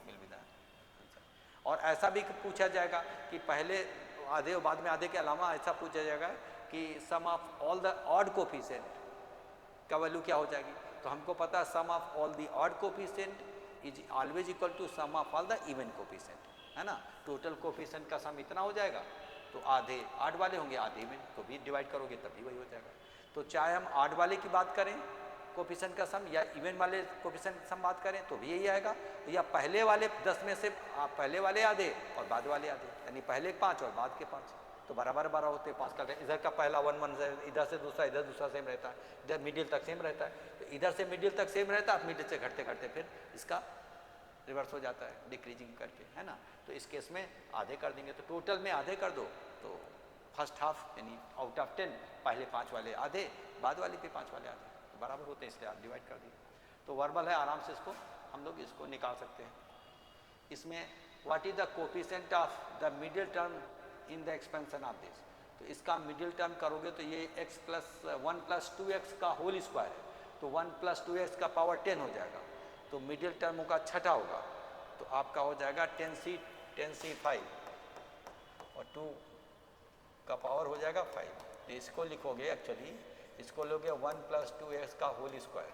will be the answer. और ऐसा भी पूछा जाएगा कि पहले आधे और बाद में आधे के अलावा ऐसा पूछा जाएगा कि sum of all the odd coefficient का वैल्यू क्या हो जाएगी, तो हमको पता है sum of all the odd coefficient is always equal to sum of all the even coefficient, है ना, टोटल कोफिशिएंट का सम इतना हो जाएगा, तो आधे ऑड वाले होंगे आधे इवन, तो भी डिवाइड करोगे तभी वही हो जाएगा, तो चाहे हम ऑड वाले की बात करें कोफिशिएंट का सम या इवन वाले कोफिशिएंट सम बात करें तो भी यही आएगा, या पहले वाले 10 में से पहले वाले आधे और बाद वाले आधे, यानी पहले 5 और बाद के 5, तो बराबर बराबर होते हैं, 5 का इधर का पहला 1 1 से इधर से दूसरा, इधर दूसरा सेम रहता है, इधर मिडिल तक सेम रहता है, तो इधर से मिडिल तक सेम रहता है, मिडिल से घटते घटते फिर इसका रिवर्स हो जाता है डिक्रीजिंग करके, है ना, तो इस केस में आधे कर देंगे, तो टोटल में आधे कर दो, तो फर्स्ट हाफ यानी आउट ऑफ 10 पहले 5 वाले आधे, बाद वाले पे 5 वाले आधे, तो बराबर होते हैं, इसलिए आप डिवाइड कर दिए, तो वर्बल है, आराम से इसको हम लोग इसको निकाल सकते हैं। इसमें what is the coefficient of the middle term in the expansion of this. तो इसका मिडिल टर्म करोगे तो ये x प्लस 1 प्लस 2x का होल स्क्वायर है, तो 1 प्लस 2x का पावर 10 हो जाएगा, तो मिडिल टर्म का छठा होगा, तो आपका हो जाएगा 10c 5 और 2 का पावर हो जाएगा 5। तो इसको लिखोगे एक्चुअली, इसको लोगे 1 प्लस 2x का होल स्क्वायर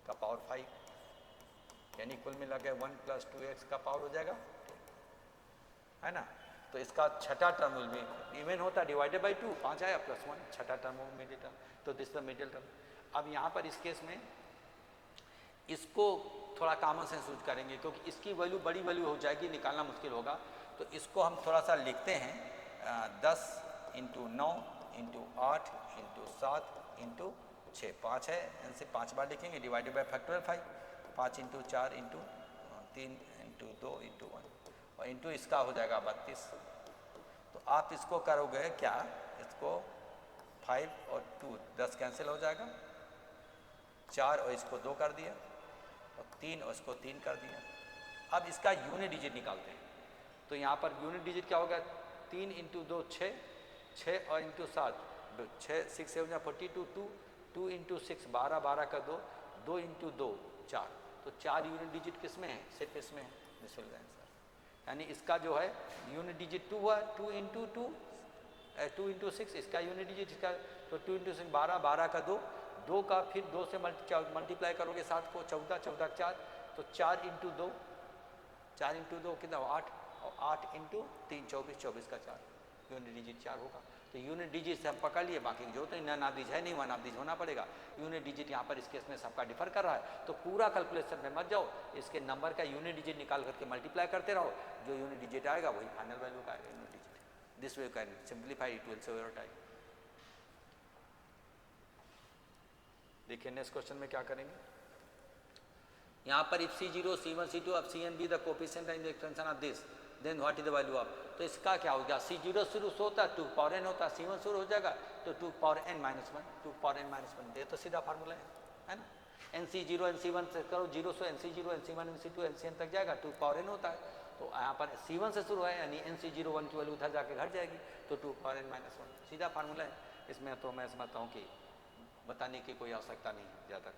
का पावर 5, यानी कुल मिला के 1 प्लस 2x का पावर हो जाएगा, है ना। तो इसका छठा टर्म विल बी इवन होता है डिवाइडेड बाई 2, 5 आया प्लस 1, छठा टर्म हो मिडिल टर्म, तो दिस द मिडिल टर्म। अब यहाँ पर इस केस में इसको थोड़ा कॉमन सेंस यूज करेंगे, क्योंकि इसकी वैल्यू बड़ी वैल्यू हो जाएगी, निकालना मुश्किल होगा, तो इसको हम थोड़ा सा लिखते हैं 10 इंटू 9 इंटू 8 इंटू 7 इंटू 6, 5 है, इनसे 5 बार लिखेंगे, divided by factorial 5, 5 into 4 into 3 into 2 into 1 और इंटू इसका हो जाएगा 32। तो आप इसको करोगे क्या, इसको 5 और 2 10 कैंसिल हो जाएगा, 4 और इसको 2 कर दिया और 3 और इसको 3 कर दिया। अब इसका यूनिट डिजिट निकालते हैं, तो यहाँ पर यूनिट डिजिट क्या होगा, 3 इंटू 2 6, 6 और इंटू 7 6 6 7 42, 2 इंटू 6 12, 12 का 2, 2 इंटू 2 4, तो 4 यूनिट डिजिट किस में है, सिर्फ इसमें है, दिस विल द आंसर। यानी इसका जो है यूनिट डिजिट 2 हुआ, 2 इंटू 6 इसका यूनिट डिजिट, इसका तो 2 इंटू 6 12, 12 का 2, 2 का फिर 2 से मल्टीप्लाई करोगे 7 को, 14, 14 4, तो 4 इंटू 2, 4 इंटू 2 कितना 8 और 8 इंटू 3 24, 24 का 4, यूनिट डिजिट 4 होगा। तो यूनिट डिजिट से हम पकड़ लिए, बाकी जो तो नन ऑफ है नहीं, वन ऑफ दिस होना पड़ेगा। यूनिट डिजिट यहाँ पर इस केस में सबका डिफर कर रहा है, तो पूरा कैलकुलेशन में मत जाओ, इसके नंबर का यूनिट डिजिट निकाल करके मल्टीप्लाई करते रहो, जो यूनिट डिजिट आएगा वही फाइनल वैल्यू का आएगा unit digit. This way can simplify, it will save your time. देखिए नेक्स्ट क्वेश्चन में क्या करेंगे, यहाँ पर इफ C0 C1 C2 अब Cn be the coefficient in the expansion of this, then what is the value of, तो इसका क्या हो गया, C0 शुरू से होता है 2 पावर n होता है, C1 शुरू हो जाएगा तो 2 power n minus 1, 2 power n minus 1, ये तो सीधा फार्मूला है ना। NC0 NC1 से करो, 0 से NC0 NC1 NC2 NCn तक जाएगा, 2 पावर n होता है, तो यहाँ पर C1 से शुरू है, यानी NC0 1 की वैल्यू उधर जाके घट जाएगी, तो 2 पावर n माइनस 1, सीधा फार्मूला है। इसमें तो मैं समझता हूँ कि बताने की कोई आवश्यकता नहीं है ज़्यादा।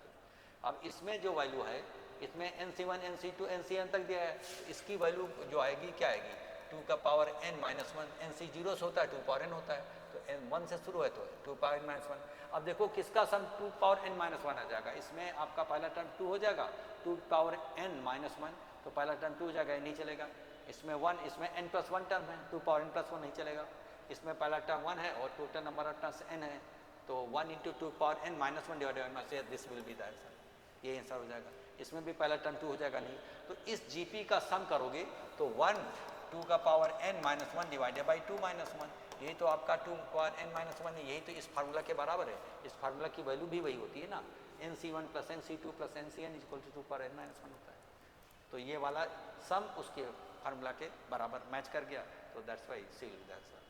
अब इसमें जो वैल्यू है, इसमें NC1 NC2 NCn तक दिया है, इसकी वैल्यू जो आएगी क्या आएगी, 2 का पावर n माइनस 1, NC0 से होता है 2 पावर n होता है, तो n1 से शुरू है तो 2 पावर n माइनस 1। अब देखो किसका सम 2 पावर n माइनस 1 आ जाएगा, इसमें आपका पहला टर्म 2 हो जाएगा, 2 पावर n माइनस 1, तो पहला टर्म 2 हो जाएगा, ये नहीं चलेगा। इसमें 1, इसमें n प्लस 1 टर्म है, 2 पावर n प्लस 1 नहीं चलेगा। इसमें पहला टर्म 1 है और total number of terms n है, तो 1 into 2 power n minus 1 divided by this will be the answer, ये आंसर हो जाएगा। इसमें भी पहला टर्म 2 हो जाएगा नहीं, तो इस GP का सम करोगे तो 1 2 का power n minus 1 divided by 2 minus 1, यही तो आपका 2 पावर n माइनस 1 है, यही तो इस फार्मूला के बराबर है। इस फार्मूला की वैल्यू भी वही होती है ना, NC1 plus NC2 plus NCn equal to 2 power n minus 1 होता है, तो ये वाला सम उसके फार्मूला के बराबर मैच कर गया, तो that's why C will the answer.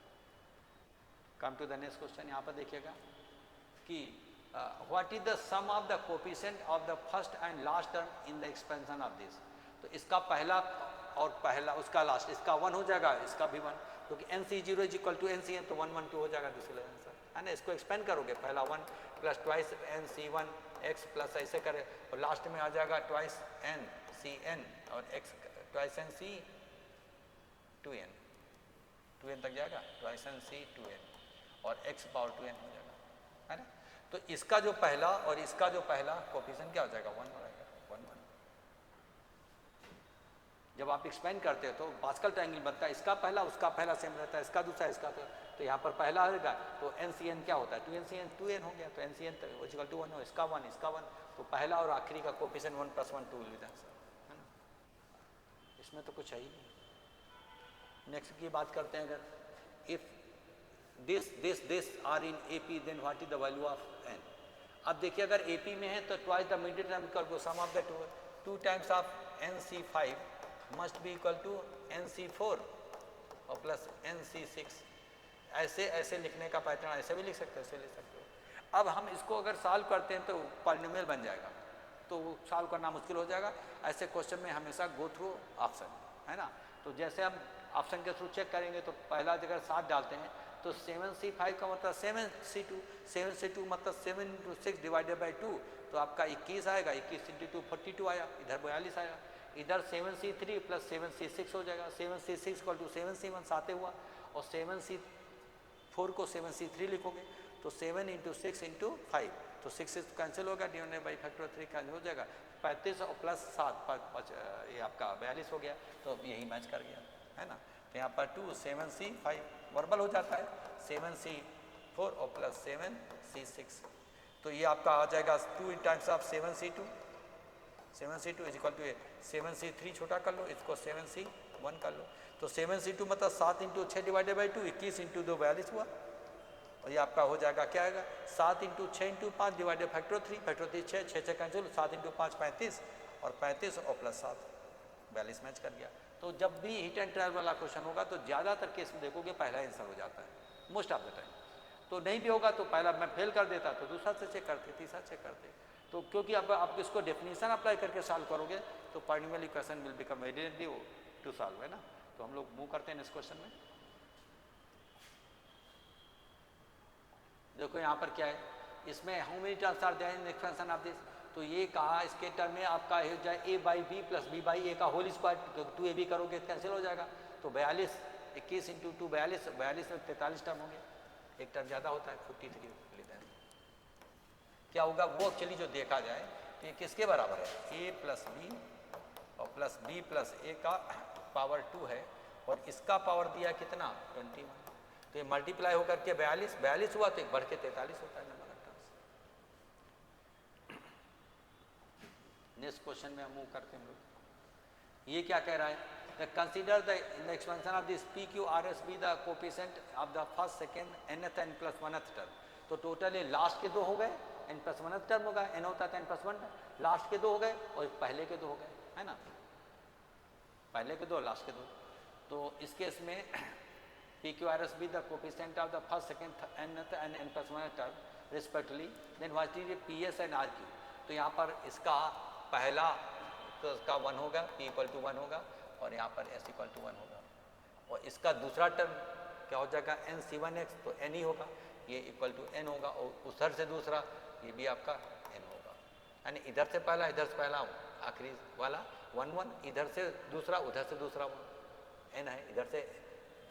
Come to the next question, यहाँ पर देखिएगा कि what is the sum of the coefficient of the first and last term in the expansion of this, तो इसका पहला और पहला उसका लास्ट, इसका 1 हो जाएगा, इसका भी 1, क्योंकि NC0 is equal to NCn, तो 1 1 2 हो जाएगा, दूसरा आंसर है ना। इसको एक्सपेंड करोगे, पहला 1 plus twice NC1 x plus ऐसे करे, और लास्ट में आ जाएगा ट्वाइस NCn और x twice NC 2n, 2n तक जाएगा, ट्वाइस NC 2n और x पावर 2n हो जाएगा, है ना। तो इसका जो पहला और इसका जो पहला कोफिशिएंट क्या हो जाएगा, 1 हो जाएगा, 1 1। जब आप एक्सपेंड करते हो तो पास्कल ट्रायंगल बनता है, इसका पहला उसका पहला सेम रहता है, इसका दूसरा इसका, तो यहाँ पर पहला होगा तो NCn क्या होता है, 2NCn 2n हो गया, तो NCn इक्वल टू 1 हो, इसका 1 इसका 1, तो पहला और आखिरी का coefficient 1 plus 1 2 will be the answer, है ना। इसमें तो कुछ है ही नहीं। नेक्स्ट की बात करते हैं, अगर if this are in AP, then what is the value of n। अब देखिए अगर AP में है तो twice the middle term equal to sum of the 2 times of NC5 must be equal to NC4 और प्लस NC6, ऐसे ऐसे लिखने का पैटर्न ऐसे भी लिख सकते हो, ऐसे लिख सकते हो। अब हम इसको अगर सॉल्व करते हैं तो पॉलिनोमियल बन जाएगा, तो सॉल्व करना मुश्किल हो जाएगा। ऐसे क्वेश्चन में हमेशा गो थ्रू ऑप्शन, है ना। तो जैसे हम ऑप्शन के थ्रू चेक करेंगे तो पहला अगर 7 डालते हैं तो 7C5 का मतलब 7C2, 7C2 मतलब 7 × 6 डिवाइडेड बाई 2, तो आपका 21 आएगा, 21 × 2 42 आया, इधर 42 आया, इधर 7C3 प्लस 7C6 हो जाएगा, 7C6 = 7C1 साते हुआ, और 7C4 को 7C3 लिखोगे तो 7 × 6 × 5, तो 6 कैंसिल होगा, डिवाइडेड बाई फैक्टर 3 कैंसिल हो जाएगा, 35 और प्लस 7 ये आपका 42 हो गया, तो यही मैच कर गया, है ना। तो यहाँ पर 2 7C5 वर्बल हो जाता है, 7C4 और प्लस 7C6, तो ये आपका आ जाएगा 2 times of 7C2, 7C2 is equal to 7C3 छोटा कर लो, इसको 7C1 कर लो, तो 7C2 मतलब 7 × 6 डिवाइडेड बाई 2, 21 × 2 42 हुआ, और ये आपका हो जाएगा क्या आएगा 7 × 6 × 5 डिवाइडेड फैक्टर 3, फैक्टर 3 6 कैंसिल, 7 × 5 35, और 35 और प्लस 7 42 मैच कर गया। तो जब भी हिट एंड ट्रायल वाला क्वेश्चन होगा तो ज़्यादातर केस में देखोगे पहला आंसर हो जाता है मोस्ट ऑफ द टाइम, तो नहीं भी होगा तो पहला मैं फेल कर देता तो दूसरा से चेक करते, तीसरा चेक करते, तो क्योंकि अब आप इसको डेफिनेशन अप्लाई करके सॉल्व करोगे तो polynomial equation will become very easy to solve, है ना। तो हम लोग मूव करते हैं इस क्वेश्चन में। देखो यहाँ पर क्या है, इसमें how many terms are there in expansion of this, तो ये कहा इसके टर्म में आपका हो जाए a/b प्लस b/a का होल स्क्वायर, 2ab करोगे कैंसिल हो जाएगा, तो 42 21 × 2 42, 42 में 43 टर्म होंगे, एक टर्म ज़्यादा होता है 43 लेते हैं। क्या होगा वो एक्चुअली जो देखा जाए तो ये किसके बराबर है, a प्लस बी और प्लस b प्लस a का पावर 2 है, और इसका पावर दिया कितना 21, तो ये मल्टीप्लाई होकर के 42 हुआ तो एक बढ़ के 43 होता है number of terms. Next question में हम मूव करते हैं हम लोग। ये क्या कह रहा है, consider the expansion of this PQRS be the coefficient of the first second nth n plus 1th term, तो टोटल ये लास्ट के 2 हो गए, n प्लस 1th टर्म होगा, n होता है n प्लस 1, लास्ट के 2 हो गए और पहले के 2 हो गए, है ना, पहले के 2 लास्ट के 2, तो इस केस में PQRS be the coefficient of the first, second, nth and n plus 1th term respectively, then what is PS and RQ, तो यहाँ पर इसका पहला तो इसका 1 होगा, P = 1 होगा, और यहाँ पर S = 1 होगा, और इसका दूसरा टर्म क्या हो जाएगा NC1x, तो n ही होगा, ये इक्वल टू n होगा, और उधर से दूसरा ये भी आपका n होगा, यानी इधर से पहला आखिरी वाला 1 1, इधर से दूसरा उधर से दूसरा 1 n है, इधर से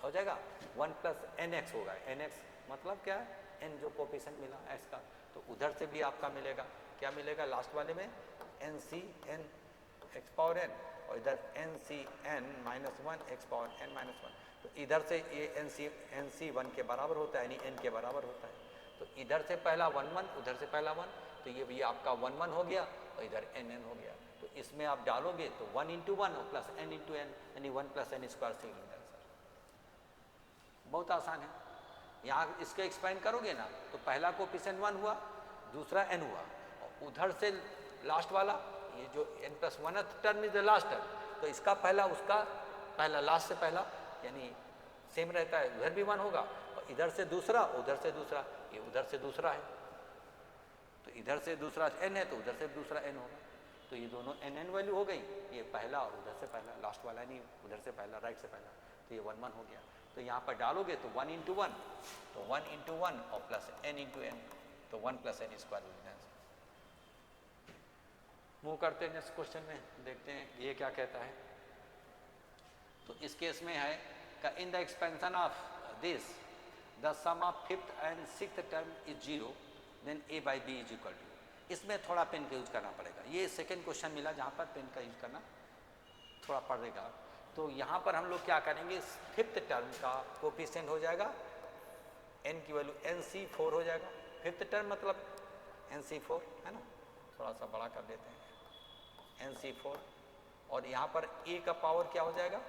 हो जाएगा 1 प्लस nx होगा, nx मतलब क्या है n जो कोफिशिएंट मिला x का, तो उधर से भी आपका मिलेगा, क्या मिलेगा लास्ट वाले में NCn x पावर n, और इधर NCn-1 x पावर n-1, तो इधर से ये NC1 के बराबर होता है, यानी n के बराबर होता है, तो इधर से पहला 1 1, उधर से पहला 1, तो ये भी आपका 1 1 हो गया, और इधर n हो गया, तो इसमें आप डालोगे तो 1 × 1 और प्लस n × n, यानी 1 + n² से बहुत आसान है। यहाँ इसके एक्सपेंड करोगे ना तो पहला कोफिशिएंट 1 हुआ, दूसरा n हुआ, और उधर से लास्ट वाला ये जो n plus 1th term is the last term, तो इसका पहला उसका पहला लास्ट से पहला यानी सेम रहता है, उधर भी 1 होगा, और इधर से दूसरा उधर से दूसरा, ये उधर से दूसरा है, तो इधर से दूसरा n है तो उधर से दूसरा n होगा, तो ये दोनों n वैल्यू हो गई, ये पहला और उधर से पहला लास्ट वाला नहीं, उधर से पहला राइट से पहला, तो ये 1 1 हो गया, तो यहाँ पर डालोगे तो 1 × 1, तो 1 × 1 और प्लस n × n, तो 1 + n² मूव करते हैं नेक्स्ट क्वेश्चन में, देखते हैं ये क्या कहता है। तो इस केस में है का in the expansion of this the sum of 5th and 6th term is 0, then a/b is equal to, इसमें थोड़ा पेन का यूज करना पड़ेगा, ये सेकेंड क्वेश्चन मिला जहाँ पर पेन का यूज करना थोड़ा पड़ेगा। तो यहाँ पर हम लोग क्या करेंगे, 5th टर्म का कोफिशिएंट हो जाएगा n की वैल्यू NC4 हो जाएगा, 5th टर्म मतलब NC4 है ना, थोड़ा सा बड़ा कर देते हैं NC4, और यहाँ पर a का पावर क्या हो जाएगा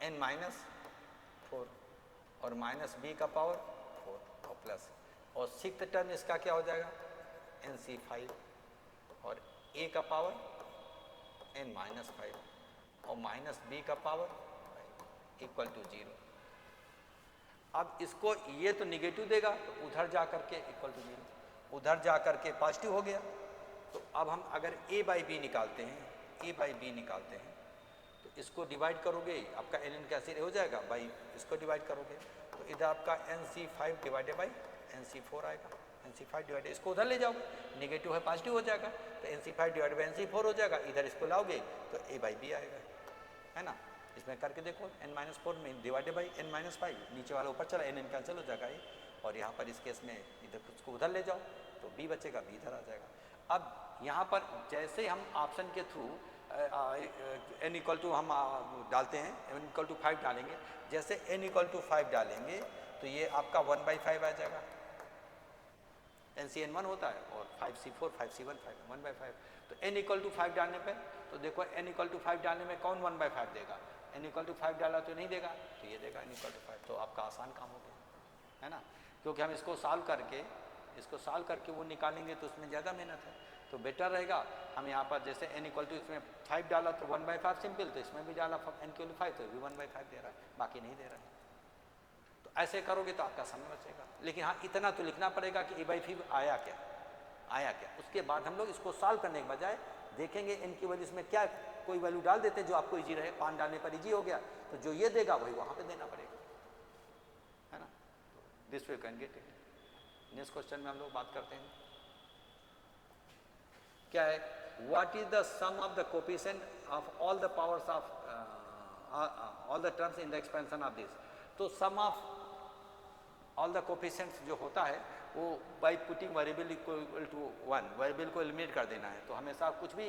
n-4, और माइनस b का पावर 4 और प्लस, और 6th टर्म इसका क्या हो जाएगा NC5, और a का पावर n-5 और माइनस b का पावर इक्वल टू 0। अब इसको ये तो निगेटिव देगा, तो उधर जा करके इक्वल टू 0, उधर जा करके पॉजिटिव हो गया, तो अब हम अगर a/b निकालते हैं, a बाई बी निकालते हैं तो इसको डिवाइड करोगे आपका ln कैसे हो जाएगा बाई इसको डिवाइड करोगे तो इधर आपका NC5 डिवाइडेड बाई NC4 आएगा। NC5 डिवाइडेड इसको उधर ले जाओगे नेगेटिव है पॉजिटिव हो जाएगा तो NC5 डिवाइडेड बाई NC4 हो जाएगा। इधर इसको लाओगे तो a बाई बी आएगा, है ना। इसमें करके देखो n-4 में डिवाइडेड बाई n-5 नीचे वाला ऊपर चला n कैंसिल हो जाएगा ये और यहाँ पर इस केस में इधर उसको उधर ले जाओ तो b बचेगा, b इधर आ जाएगा। अब यहाँ पर जैसे हम ऑप्शन के थ्रू n इक्वल टू हम डालते हैं n इक्वल टू 5 डालेंगे, जैसे n इक्वल टू 5 डालेंगे तो ये आपका 1/5 आ जाएगा। NCN1 होता है और 5C4 5C1 1/5 तो n इक्वल टू 5 डालने पे तो देखो n इक्वल टू 5 डालने में कौन 1/5 देगा, n इक्वल टू 5 डाला तो नहीं देगा तो ये देगा n इक्वल टू 5। तो आपका आसान काम हो गया, है ना, क्योंकि हम इसको सॉल्व करके वो निकालेंगे तो उसमें ज़्यादा मेहनत है। तो बेटर रहेगा हम यहाँ पर जैसे n इक्वल टू इसमें 5 डाला तो 1/5 सिंपल, तो इसमें भी डाला n इक्वल टू 5 तो भी 1/5 दे रहा है, बाकी नहीं दे रहा है। तो ऐसे करोगे तो आपका समय बचेगा। लेकिन हाँ इतना तो लिखना पड़ेगा कि a/5 आया क्या। उसके बाद हम लोग इसको सॉल्व करने के बजाय देखेंगे n की वजह इसमें क्या कोई वैल्यू डाल देते हैं जो आपको इजी रहे। 5 डालने पर इजी हो गया तो जो ये देगा वही वहाँ पे देना पड़ेगा, है ना। This way can get it. Next question में हम लोग बात करते हैं क्या है, what is the sum of the coefficient of all the powers of all the terms in the expansion of this. तो sum of all the coefficients जो होता है वो by putting variable equal to 1 variable को eliminate कर देना है। तो हमेशा कुछ भी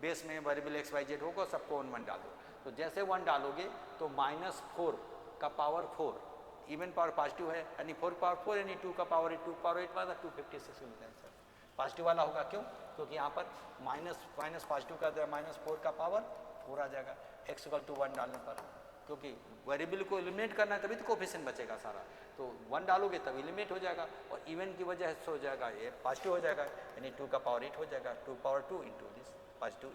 बेस में वेरिएबल x y z होगा सबको 1 डालो। तो जैसे 1 डालोगे तो -4 का पावर 4 इवन पावर पॉजिटिव है यानी 4 पावर 4 यानी 2 का पावर 8 2 पावर 8 मतलब 256 मिलता है आंसर। पॉजिटिव वाला होगा क्यों, क्योंकि यहाँ पर माइनस पॉजिटिव का -4 का पावर 4 आ जाएगा x इक्वल टू 1 डालने पर, क्योंकि वेरिएबल को एलिमिनेट करना है तभी तो कोफिशिएंट बचेगा सारा। तो 1 डालोगे तब एलिमिनेट हो जाएगा और इवन की वजह से हो जाएगा ये पॉजिटिव हो जाएगा यानी 2 का पावर 8 हो जाएगा 2 power 2 into this positive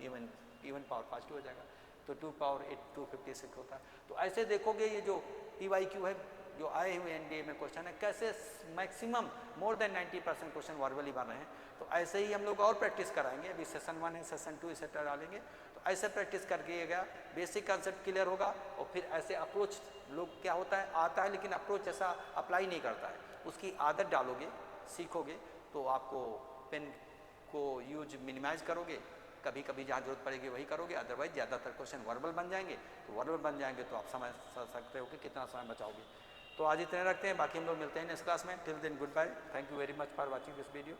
even power positive हो जाएगा तो 2 पावर 8 256 होता है। तो ऐसे देखोगे ये जो PYQ है जो आए हुए NDA में क्वेश्चन है कैसे maximum more than 90% question verbally बन रहे हैं। तो ऐसे ही हम लोग और प्रैक्टिस कराएंगे। अभी सेशन 1 है सेशन 2 इसेट्रा डालेंगे तो ऐसे प्रैक्टिस करके गया बेसिक कंसेप्ट क्लियर होगा और फिर ऐसे अप्रोच लोग क्या होता है आता है लेकिन अप्रोच ऐसा अप्लाई नहीं करता है, उसकी आदत डालोगे सीखोगे तो आपको पेन को यूज मिनिमाइज करोगे, कभी कभी जहाँ जरूरत पड़ेगी वही करोगे, अदरवाइज ज़्यादातर क्वेश्चन वर्बल बन जाएंगे। तो वर्बल बन जाएंगे तो आप समझ सकते हो कि कितना समय बचाओगे। तो आज इतने रखते हैं, बाकी हम लोग मिलते हैं नेक्स्ट क्लास में। Till then good bye, thank you very much for watching this video.